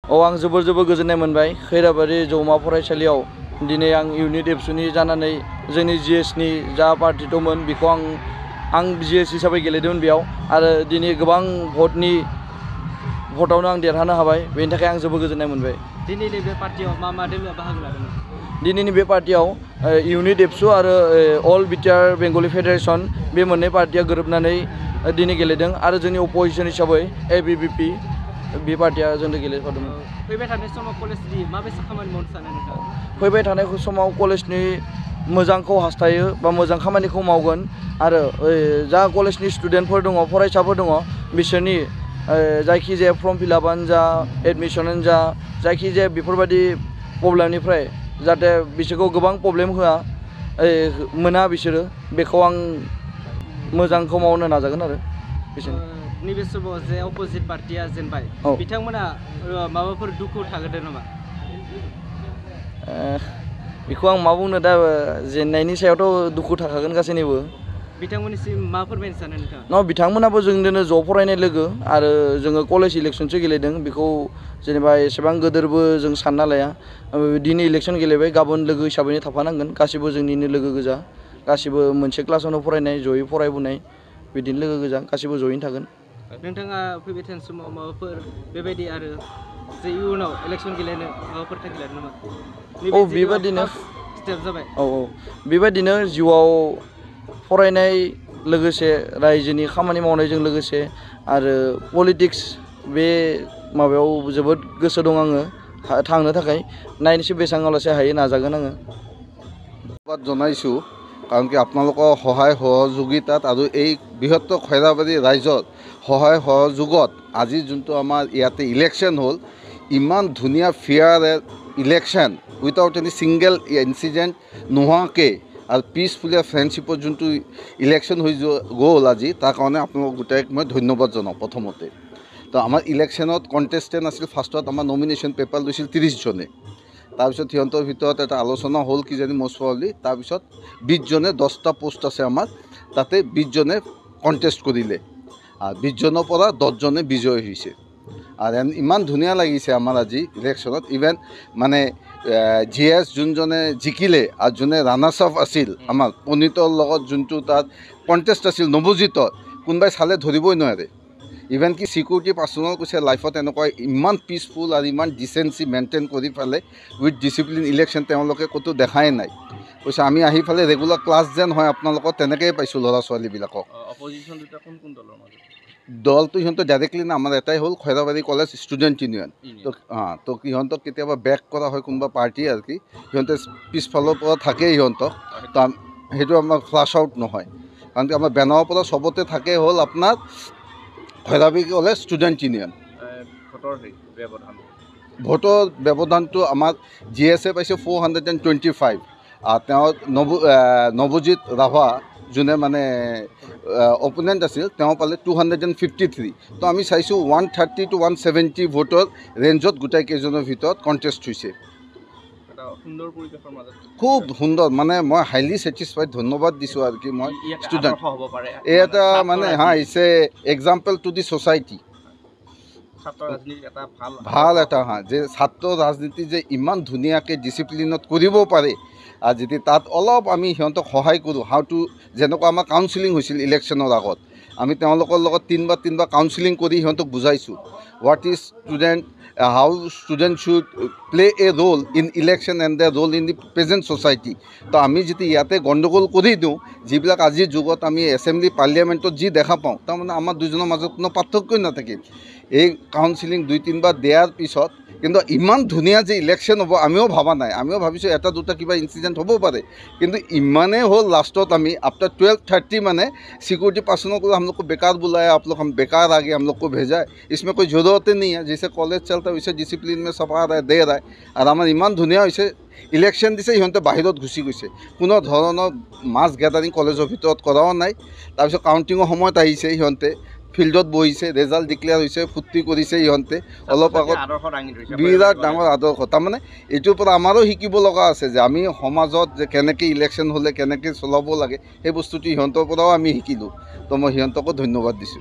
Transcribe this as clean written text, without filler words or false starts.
आं जोबोर गोजोननाय मोनबाय खैराबारि जौमा फरायसालियाव दिनै आं इउनिट एबसुनि जानानै जोंनि जिएसनि जा पार्टि दंमोन बेखौ आं जिएस हिसाबै गेलेदोंमोन बेयाव आरो दिनै गोबां भटआवनो आं देरहानो हाबाय बेनि थाखाय आं जोबोर गोजोननाय मोनबाय। दिनैनि बे पार्टियाव मा दोलो बाहागो लादोंमोन? दिनैनि बे पार्टियाव इउनिट एबसु आरो अल बिटिआर बेंगलि फेडारेसन बे मोननै पार्टिया गोरोबनानै दिनै गेलेदों आरो जोंनि अपोजिसन हिसाबै एबिभिपि बे पार्टिया जोंनो गेलेफादोंमोन। फैबाय थानाय समाव कलेजनि माबायदि खामानि मावनो सानो नोंथाङा? फैबाय थानाय समाव कलेजनि मोजांखौ हास्थायो बा मोजां खामानिखौ मावगोन आरो जा कलेजनि स्टुडेन्टफोर दङ फरायसाफोर दङ बिसोरनि जायखिजाया फर्म फिलआपआनो जा एडमिसनानो जा जायखिजाया बेफोरबायदि प्रब्लेमनिफ्राय जाहाथे बिसोरखौ गोबां प्रब्लेम मोना बिसोरो बेखौ आं मोजांखौ मावनो नाजागोन आरो बिसोरनि नैबे समाव जे अपोजिट पार्टिया जेनबाय बिथांमोना माबाफोर दुखु थागोदो नामा? बेखौ आं मा बुंनो दा जेननायनि सायावथ' दुखु थाखागोन गासैनिबो। बिथांमोननिसिम मा फोरमायनो सानो नोंथाङा? बिथांमोनाबो जोंजोंनो ज' फरायनाय लोगो आरो जोङो कलेज इलेक्सनसो गेलेदों बेखौ जेनेबा एसेबां गोदोरबो जों सानना लाया। दिनै इलेक्सन गेलेबाय गाबोन लोगो हिसाबैनो थाफानांगोन गासिबो जोंनिनो लोगो गोजा गासिबो मोनसे क्लासावनो फरायनाय जयै फरायबोनाय बिदिनो लोगो गोजा गासिबो जयैनो थागोन। नोंथाङा फैबाय थानाय समाव माबाफोर बेबायदि आरो जे इयुनाव इलेक्सन गेलेनो माबाफोर थांखि लादों नामा? बेबायदिनो स्टेप जाबाय। बेबायदिनो जिउआव फरायनाय लोगोसे रायजोनि खामानि मावनायजों लोगोसे आरो पलिटिक्स बे माबायाव जोबोद गोसो दं आङो थांनो थाखाय नायनोसै बेसेबांलासे हायो नाजागोन आङो। ধন্যবাদ জনাইছোঁ কাৰণ কি আপোনালোকৰ সহায় সহযোগিতাত আৰু এই বৃহত্তৰ খৈৰাবাৰী ৰাইজৰ সহায় সহযোগত আজি যোনটো আমাৰ ইয়াতে ইলেকশ্যন হ'ল ইমান ধুনীয়া fair election without any single incident নোহোৱাকৈ আৰু পিচফুলীয়া ফ্ৰেণ্ডশ্বিপৰ যোনটো ইলেকশ্যন হৈ গ'ল আজি তাৰ কাৰণে আপোনালোক গোটেই মই ধন্যবাদ জনাওঁ। প্ৰথমতে তো আমাৰ ইলেকশ্যনত কণ্টেষ্টেণ্ট আছিল ফাৰ্ষ্টত আমাৰ নমিনেশ্যন পেপাৰ লৈছিল 30 জনে তাৰপিছত সিহঁতৰ ভিতৰত এটা আলোচনা হ'ল কিজানি মষ্ট প্ৰবলি তাৰপিছত 20 জনে 10টা পোষ্ট আছে আমাৰ তাতে 20 জনে কণ্টেষ্ট কৰিলে আৰু 20 জনৰ পৰা 10 জনে বিজয় হৈছে আৰু ইমান ধুনীয়া লাগিছে আমাৰ আজি ইলেকশ্যনত ইভেন মানে জিএছ যোনজনে জিকিলে আৰু যোনে ৰানাৰ্ছ আপ আছিল আমাৰ পনীতৰ লগত যোনটো তাত কণ্টেষ্ট আছিল নৱজিতৰ কোনোবাই চালে ধৰিবই নোৱাৰে ইভেন কি সিকিউৰিটি পাৰ্চনেল কৈছে লাইফত এনেকুৱা ইমান পিচফুল আৰু ইমান ডিচেঞ্চি মেইনটেইন কৰি পেলে উইথ ডিচিপ্লিন ইলেকশ্যন তেওঁলোকে ক'তো দেখাই নাই কৈছে আমি আহি পেলাই ৰেগুলাৰ ক্লাছ যেন হয় আপোনালোকক তেনেকৈয়ে পাইছোঁ ল'ৰা ছোৱালীবিলাকক। অপজিশ্যন দুটা কোন দলৰ মাজত? দলটো সিহঁতৰ ডাইৰেক্টলি না আমাৰ এটাই হ'ল খৈৰাবাৰী কলেজ ষ্টুডেণ্ট ইউনিয়ন। তো সিহঁতক কেতিয়াবা বেক কৰা হয় কোনোবা পাৰ্টি আৰু কি সিহঁতে পিছফালৰ পৰা থাকেই সিহঁতক তো সেইটো আমাৰ ফ্লাছ আউট নহয় কাৰণ কি আমাৰ বেনাৰৰ পৰা চবতে থাকে হ'ল আপোনাৰ খৈৰাবাৰী কলেজ ষ্টুডেণ্ট ইউনিয়ন। ভোটৰ ব্যৱধানটো আমাৰ জি এছ এ পাইছে 425 আৰু তেওঁ নৱজিত ৰাভা যোনে মানে অপোনেণ্ট আছিল তেওঁ পালে 253 তো আমি চাইছোঁ 130 to 170 ভোটৰ ৰেঞ্জত গোটেইকেইজনৰ ভিতৰত কণ্টেষ্ট হৈছে। খুব সুন্দৰ মানে মই হাইলি ছেটিছফাইড ধন্যবাদ দিছোঁ আৰু কি মই ষ্টুডেণ্ট এই এটা মানে it's a example to the society ভাল এটা যে ছাত্ৰ ৰাজনীতি যে ইমান ধুনীয়াকৈ ডিচিপ্লিনত কৰিব পাৰে আৰু যদি তাত অলপ আমি সিহঁতক সহায় কৰোঁ হাউ টু যেনেকুৱা আমাৰ কাউন্সিলিং হৈছিল ইলেকশ্যনৰ আগত আমি তেওঁলোকৰ লগত তিনিবাৰ কাউন্সিলিং কৰি সিহঁতক বুজাইছোঁ what is student how student should play a role in election and the role in the present society. তো আমি যদি ইয়াতে গণ্ডগোল কৰি দিওঁ যিবিলাক আজিৰ যুগত আমি এছেম্বলি পাৰ্লিয়ামেণ্টত যি দেখা পাওঁ তাৰমানে আমাৰ দুজনৰ মাজত কোনো পাৰ্থক্যই নাথাকিল। এই কাউন্সিলিং 2-3বাৰ দিয়াৰ পিছত কিন্তু ইমান ধুনীয়া যে ইলেকশ্যন হ'ব আমিও ভবা নাই আমিও ভাবিছোঁ এটা দুটা কিবা ইনচিডেণ্ট হ'ব পাৰে কিন্তু ইমানেই হ'ল লাষ্টত আমি আফটাৰ 12:30 মানে सिक्योरिटी पर्सनों को हम लोग को बेकार बुलाया आप लोग हम बेकार आ गए हम लोग को भेजा है इसमें कोई ज़रूरत ही नहीं है जैसे कॉलेज चलता है वैसे डिसिप्लिन में सब आ रहा है दे रहा है और आम इमान धुनिया वैसे इलेक्शन दिसे सिंहते बाहिरत घुसी गई कोनो धৰণৰ मास गैदारिंग कॉलेजर ভিতৰত কৰাও নাই তাৰপিছত কাউন্টিঙৰ সময়ত আহিছে সিহঁতে ফিল্ডত বহিছে ৰেজাল্ট ডিক্লেয়াৰ হয়েছে ফুৰ্তি কৰেছে ইহঁতে অলপ আগত বিৰাট ডাঙৰ আদৰ্শ তাৰমানে এইটোৰ পৰা আমাৰো শিকিব লগা আছে যে আমি সমাজত যে কেনেকৈ ইলেকশ্যন হ'লে কেনেকৈ চলাব লাগে সেই বস্তুটো ইহঁতৰ পৰাও আমি শিকিলোঁ তো মই সিহঁতকো ধন্যবাদ দিছোঁ।